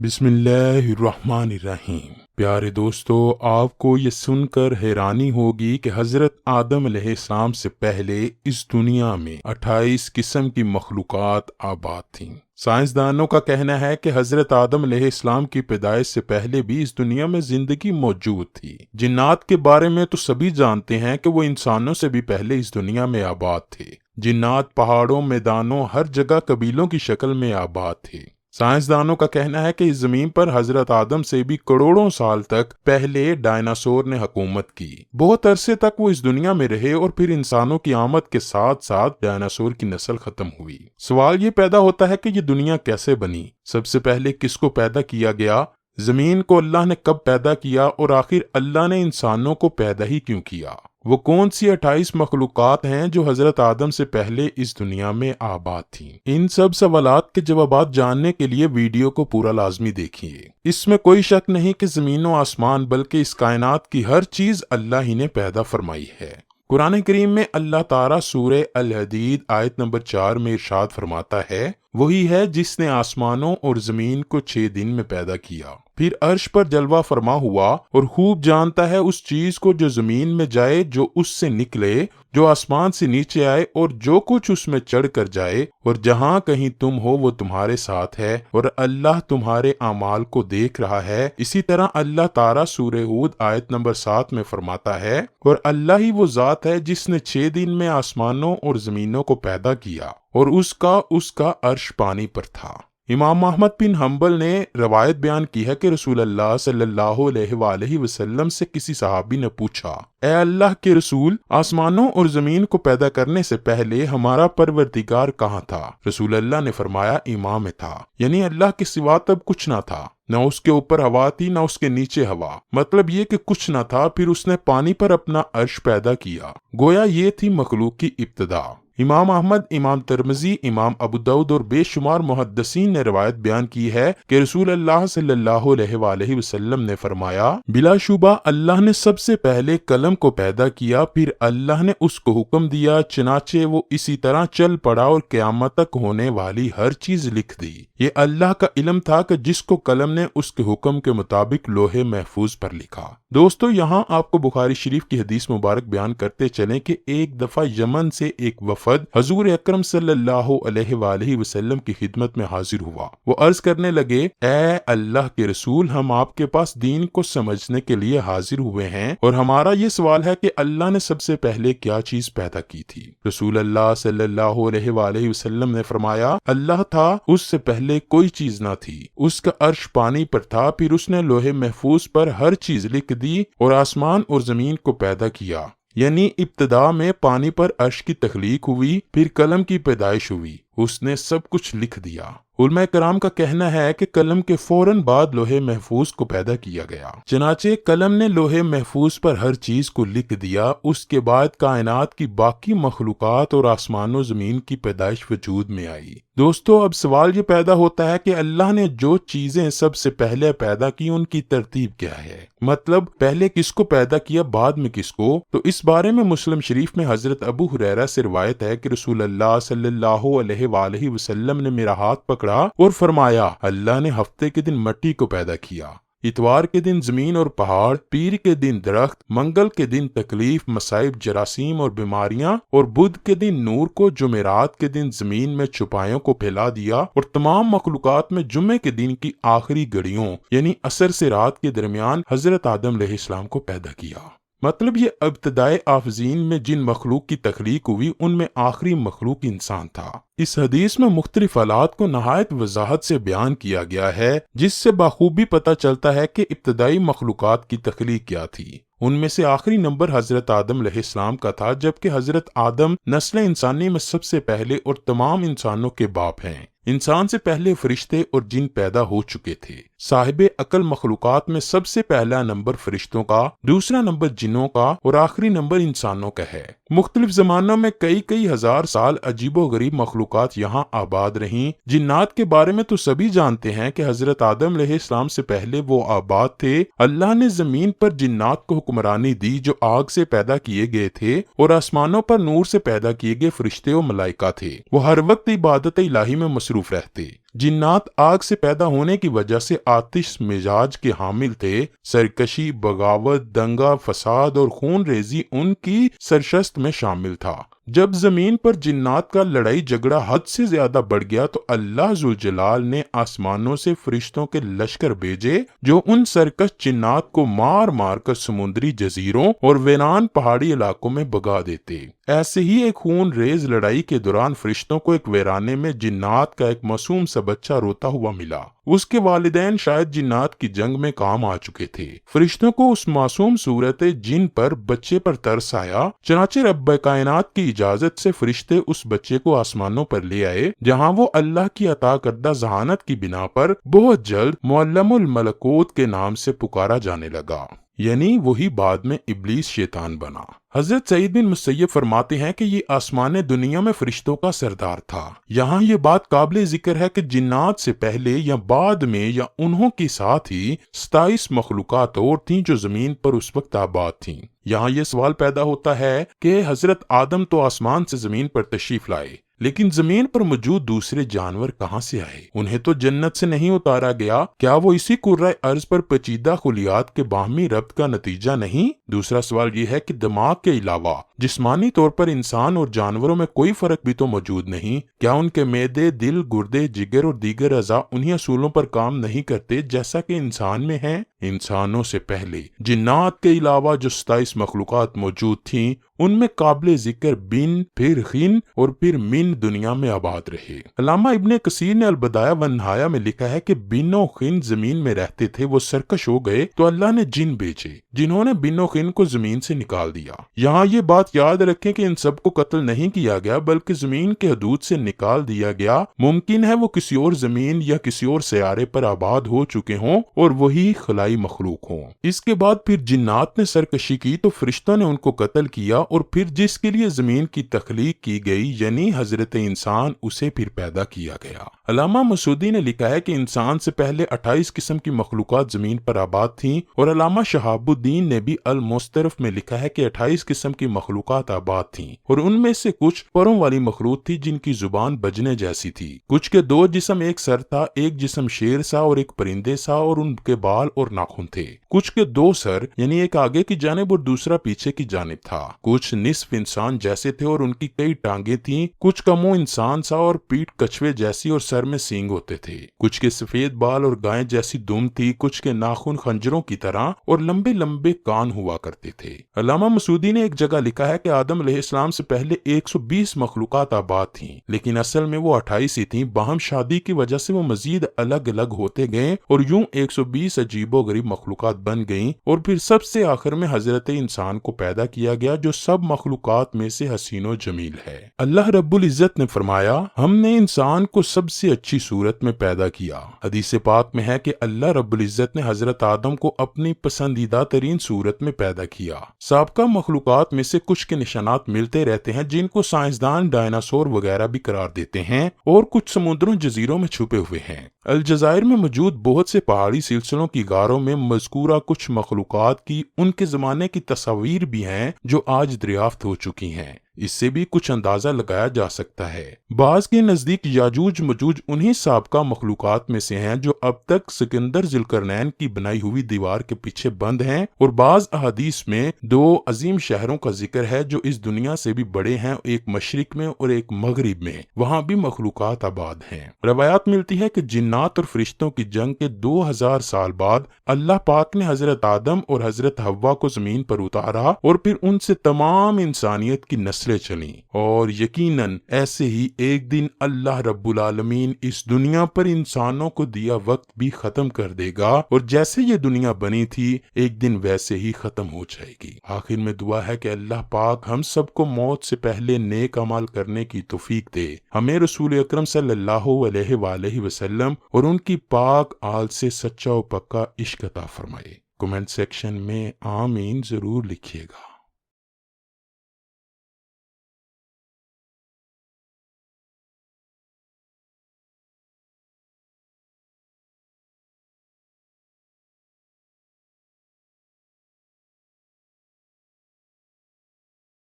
بسم اللہ الرحمن الرحیم۔ پیارے دوستو، آپ کو یہ سن کر حیرانی ہوگی کہ حضرت آدم علیہ السلام سے پہلے اس دنیا میں 28 قسم کی مخلوقات آباد تھیں۔ سائنسدانوں کا کہنا ہے کہ حضرت آدم علیہ السلام کی پیدائش سے پہلے بھی اس دنیا میں زندگی موجود تھی۔ جنات کے بارے میں تو سبھی جانتے ہیں کہ وہ انسانوں سے بھی پہلے اس دنیا میں آباد تھے۔ جنات پہاڑوں، میدانوں، ہر جگہ قبیلوں کی شکل میں آباد تھے۔ سائنسدانوں کا کہنا ہے کہ اس زمین پر حضرت آدم سے بھی کروڑوں سال تک پہلے ڈائناسور نے حکومت کی۔ بہت عرصے تک وہ اس دنیا میں رہے اور پھر انسانوں کی آمد کے ساتھ ساتھ ڈائناسور کی نسل ختم ہوئی۔ سوال یہ پیدا ہوتا ہے کہ یہ دنیا کیسے بنی؟ سب سے پہلے کس کو پیدا کیا گیا؟ زمین کو اللہ نے کب پیدا کیا اور آخر اللہ نے انسانوں کو پیدا ہی کیوں کیا؟ وہ کون سی 28 مخلوقات ہیں جو حضرت آدم سے پہلے اس دنیا میں آباد تھیں؟ ان سب سوالات کے جوابات جاننے کے لیے ویڈیو کو پورا لازمی دیکھیے۔ اس میں کوئی شک نہیں کہ زمین و آسمان بلکہ اس کائنات کی ہر چیز اللہ ہی نے پیدا فرمائی ہے۔ قرآن کریم میں اللہ تعالیٰ سورہ الحدید آیت نمبر 4 میں ارشاد فرماتا ہے، وہی ہے جس نے آسمانوں اور زمین کو 6 دن میں پیدا کیا، پھر عرش پر جلوہ فرما ہوا اور خوب جانتا ہے اس چیز کو جو زمین میں جائے، جو اس سے نکلے، جو آسمان سے نیچے آئے اور جو کچھ اس میں چڑھ کر جائے، اور جہاں کہیں تم ہو وہ تمہارے ساتھ ہے اور اللہ تمہارے اعمال کو دیکھ رہا ہے۔ اسی طرح اللہ تعالیٰ سورہ ہود آیت نمبر 7 میں فرماتا ہے، اور اللہ ہی وہ ذات ہے جس نے 6 دن میں آسمانوں اور زمینوں کو پیدا کیا اور اس کا عرش پانی پر تھا۔ امام احمد بن حنبل نے روایت بیان کی ہے کہ رسول اللہ صلی اللہ علیہ وآلہ وسلم سے کسی صحابی نے پوچھا، اے اللہ کے رسول، آسمانوں اور زمین کو پیدا کرنے سے پہلے ہمارا پروردگار کہاں تھا؟ رسول اللہ نے فرمایا، ایمان میں تھا، یعنی اللہ کے سوا تب کچھ نہ تھا، نہ اس کے اوپر ہوا تھی نہ اس کے نیچے ہوا، مطلب یہ کہ کچھ نہ تھا، پھر اس نے پانی پر اپنا عرش پیدا کیا۔ گویا یہ تھی مخلوق کی ابتدا۔ امام احمد، امام ترمذی، امام ابو داؤد اور بے شمار محدثین نے روایت بیان کی ہے کہ رسول اللہ صلی اللہ علیہ وآلہ وسلم نے فرمایا، بلا شبہ اللہ نے سب سے پہلے قلم کو پیدا کیا، پھر اللہ نے اس کو حکم دیا، چنانچہ وہ اسی طرح چل پڑا اور قیامت تک ہونے والی ہر چیز لکھ دی۔ یہ اللہ کا علم تھا کہ جس کو قلم نے اس کے حکم کے مطابق لوح محفوظ پر لکھا۔ دوستو، یہاں آپ کو بخاری شریف کی حدیث مبارک بیان کرتے چلیں کہ ایک دفعہ یمن سے ایک وفد حضور اکرم صلی اللہ علیہ وآلہ وسلم کی خدمت میں حاضر ہوا۔ وہ عرض کرنے لگے، اے اللہ کے رسول، ہم آپ کے پاس دین کو سمجھنے کے لیے حاضر ہوئے ہیں اور ہمارا یہ سوال ہے کہ اللہ نے سب سے پہلے کیا چیز پیدا کی تھی؟ رسول اللہ صلی اللہ علیہ وآلہ وسلم نے فرمایا، اللہ تھا، اس سے پہلے کوئی چیز نہ تھی، اس کا عرش پانی پر تھا، پھر اس نے لوح محفوظ پر ہر چیز لکھ دی اور آسمان اور زمین کو پیدا کیا۔ یعنی ابتدا میں پانی پر عرش کی تخلیق ہوئی، پھر قلم کی پیدائش ہوئی، اس نے سب کچھ لکھ دیا۔ علماء کرام کا کہنا ہے کہ قلم کے فوراً بعد لوح محفوظ کو پیدا کیا گیا، چنانچہ قلم نے لوح محفوظ پر ہر چیز کو لکھ دیا۔ اس کے بعد کائنات کی باقی مخلوقات اور آسمان و زمین کی پیدائش وجود میں آئی۔ دوستو، اب سوال یہ پیدا ہوتا ہے کہ اللہ نے جو چیزیں سب سے پہلے پیدا کی ان کی ترتیب کیا ہے؟ مطلب پہلے کس کو پیدا کیا، بعد میں کس کو؟ تو اس بارے میں مسلم شریف میں حضرت ابو ہریرہ سے روایت ہے کہ رسول اللہ صلی اللہ علیہ وآلہ وسلم نے میرا ہاتھ پکڑا اور فرمایا، اللہ نے ہفتے کے دن مٹی کو پیدا کیا، اتوار کے دن زمین اور پہاڑ، پیر کے دن درخت، منگل کے دن تکلیف، مصائب، جراثیم اور بیماریاں، اور بدھ کے دن نور کو، جمعرات کے دن زمین میں چھپایوں کو پھیلا دیا، اور تمام مخلوقات میں جمعے کے دن کی آخری گھڑیوں یعنی عصر سے رات کے درمیان حضرت آدم علیہ السلام کو پیدا کیا۔ مطلب یہ ابتدائے آفزین میں جن مخلوق کی تخلیق ہوئی ان میں آخری مخلوق انسان تھا۔ اس حدیث میں مختلف حالات کو نہایت وضاحت سے بیان کیا گیا ہے، جس سے بخوبی پتہ چلتا ہے کہ ابتدائی مخلوقات کی تخلیق کیا تھی۔ ان میں سے آخری نمبر حضرت آدم علیہ السلام کا تھا، جبکہ حضرت آدم نسل انسانی میں سب سے پہلے اور تمام انسانوں کے باپ ہیں۔ انسان سے پہلے فرشتے اور جن پیدا ہو چکے تھے۔ صاحب عقل مخلوقات میں سب سے پہلا نمبر فرشتوں کا، دوسرا نمبر جنوں کا اور آخری نمبر انسانوں کا ہے۔ مختلف زمانوں میں کئی ہزار سال عجیب و غریب مخلوقات یہاں آباد رہیں۔ جنات کے بارے میں تو سبھی جانتے ہیں کہ حضرت آدم علیہ السلام سے پہلے وہ آباد تھے۔ اللہ نے زمین پر جنات کو حکمرانی دی جو آگ سے پیدا کیے گئے تھے، اور آسمانوں پر نور سے پیدا کیے گئے فرشتے و ملائکہ تھے۔ وہ ہر وقت عبادت الہی میں مصروف رہتے۔ جنات آگ سے پیدا ہونے کی وجہ سے آتش مزاج کے حامل تھے۔ سرکشی، بغاوت، دنگا فساد اور خون ریزی ان کی سرشست میں شامل تھا۔ جب زمین پر جنات کا لڑائی جھگڑا حد سے زیادہ بڑھ گیا تو اللہ ذوالجلال نے آسمانوں سے فرشتوں کے لشکر بھیجے جو ان سرکش جنات کو مار مار کر سمندری جزیروں اور ویران پہاڑی علاقوں میں بھگا دیتے۔ ایسے ہی ایک خون ریز لڑائی کے دوران فرشتوں کو ایک ویرانے میں جنات کا ایک معصوم سا بچہ روتا ہوا ملا۔ اس کے والدین شاید جنات کی جنگ میں کام آ چکے تھے۔ فرشتوں کو اس معصوم صورت جن پر بچے پر ترس آیا، چنانچہ رب کائنات کی اجازت سے فرشتے اس بچے کو آسمانوں پر لے آئے، جہاں وہ اللہ کی عطا کردہ ذہانت کی بنا پر بہت جلد معلم الملکوت کے نام سے پکارا جانے لگا، یعنی وہی بعد میں ابلیس شیطان بنا۔ حضرت سعید بن مسیب فرماتے ہیں کہ یہ آسمان دنیا میں فرشتوں کا سردار تھا۔ یہاں یہ بات قابل ذکر ہے کہ جنات سے پہلے یا بعد میں یا انہوں کے ساتھ ہی 27 مخلوقات اور تھیں جو زمین پر اس وقت آباد تھیں۔ یہاں یہ سوال پیدا ہوتا ہے کہ حضرت آدم تو آسمان سے زمین پر تشریف لائے، لیکن زمین پر موجود دوسرے جانور کہاں سے آئے؟ انہیں تو جنت سے نہیں اتارا گیا۔ کیا وہ اسی کرۂ ارض پر پیچیدہ خلیات کے باہمی ربط کا نتیجہ نہیں؟ دوسرا سوال یہ ہے کہ دماغ کے علاوہ جسمانی طور پر انسان اور جانوروں میں کوئی فرق بھی تو موجود نہیں۔ کیا ان کے معدے، دل، گردے، جگر اور دیگر اعضاء انہی اصولوں پر کام نہیں کرتے جیسا کہ انسان میں ہیں؟ انسانوں سے پہلے جنات کے علاوہ جو 27 مخلوقات موجود تھیں، ان میں قابل ذکر بن، پھر خن اور پھر من دنیا میں آباد رہے۔ علامہ ابن کثیر نے البدایہ والنہایہ میں لکھا ہے کہ بن و خن زمین میں رہتے تھے، وہ سرکش ہو گئے تو اللہ نے جن بھیجے جنہوں نے بن و خن کو زمین سے نکال دیا۔ یہاں یہ بات یاد رکھیں کہ ان سب کو قتل نہیں کیا گیا بلکہ زمین کے حدود سے نکال دیا گیا۔ ممکن ہے وہ کسی اور زمین یا کسی اور سیارے پر آباد ہو چکے ہوں اور وہی خلائی مخلوق ہوں۔ اس کے بعد پھر جنات نے سرکشی کی تو فرشتوں نے ان کو قتل کیا، اور پھر جس کے لیے زمین کی تخلیق کی گئی یعنی حضرت انسان، اسے پھر پیدا کیا گیا۔ علامہ مسعودی نے لکھا ہے کہ انسان سے پہلے 28 قسم کی مخلوقات زمین پر آباد تھیں، اور علامہ شہاب الدین نے بھی المسترف میں لکھا ہے کہ 28 قسم کی مخلوقات آباد تھیں، اور ان میں سے کچھ پروں والی مخلوق تھی جن کی زبان بجنے جیسی تھی، کچھ کے 2 جسم، ایک سر تھا، ایک جسم شیر سا اور ایک پرندے سا، اور ان کے بال اور ناخن تھے، کچھ کے 2 سر یعنی ایک آگے کی جانب اور دوسرا پیچھے کی جانب تھا، کچھ نصف انسان جیسے تھے اور ان کی کئی ٹانگیں تھیں، کچھ کا منہ انسان سا اور پیٹھ کچھوے جیسی اور سر میں سینگ ہوتے تھے، کچھ کے سفید بال اور گائے جیسی دم تھی، کچھ کے ناخن خنجروں کی طرح اور لمبے لمبے کان ہوا کرتے تھے۔ علامہ مسعودی نے ایک جگہ لکھا ہے کہ آدم علیہ السلام سے پہلے 120 مخلوقات آباد تھیں، لیکن اصل میں وہ 28 ہی تھیں۔ باہم شادی کی وجہ سے وہ مزید الگ الگ ہوتے گئے اور یوں 120 عجیب و غریب مخلوقات بن گئیں، اور پھر سب سے آخر میں حضرت انسان کو پیدا کیا گیا جو سب مخلوقات میں سے حسین و جمیل ہے۔ اللہ رب العزت نے فرمایا، ہم نے انسان کو سب سے اچھی صورت میں پیدا کیا۔ حدیث پاک میں ہے کہ اللہ رب العزت نے حضرت آدم کو اپنی پسندیدہ ترین صورت میں پیدا کیا۔ سابقہ مخلوقات میں سے کچھ کے نشانات ملتے رہتے ہیں جن کو سائنسدان ڈائناسور وغیرہ بھی قرار دیتے ہیں، اور کچھ سمندروں جزیروں میں چھپے ہوئے ہیں۔ الجزائر میں موجود بہت سے پہاڑی سلسلوں کی غاروں میں مذکورہ کچھ مخلوقات کی ان کے زمانے کی تصاویر بھی ہیں جو آج دریافت ہو چکی ہیں۔ اس سے بھی کچھ اندازہ لگایا جا سکتا ہے۔ بعض کے نزدیک یاجوج مجوج انہی سابقہ مخلوقات میں سے ہیں جو اب تک سکندر ذوالقرنین کی بنائی ہوئی دیوار کے پیچھے بند ہیں، اور بعض احادیث میں 2 عظیم شہروں کا ذکر ہے جو اس دنیا سے بھی بڑے ہیں، ایک مشرق میں اور ایک مغرب میں، وہاں بھی مخلوقات آباد ہیں۔ روایات ملتی ہے کہ جنات اور فرشتوں کی جنگ کے 2000 سال بعد اللہ پاک نے حضرت آدم اور حضرت حوا کو زمین پر اتارا، اور پھر ان سے تمام انسانیت کی نسلیں چلیں، اور یقیناً ایسے ہی ایک دن اللہ رب العالمین اس دنیا پر انسانوں کو دیا وقت بھی ختم کر دے گا، اور جیسے یہ دنیا بنی تھی ایک دن ویسے ہی ختم ہو جائے گی۔ آخر میں دعا ہے کہ اللہ پاک ہم سب کو موت سے پہلے نیک عمل کرنے کی توفیق دے، ہمیں رسول اکرم صلی اللہ علیہ وآلہ وسلم اور ان کی پاک آل سے سچا و پکا عشق عطا فرمائے۔ کمنٹ سیکشن میں آمین ضرور لکھیے گا۔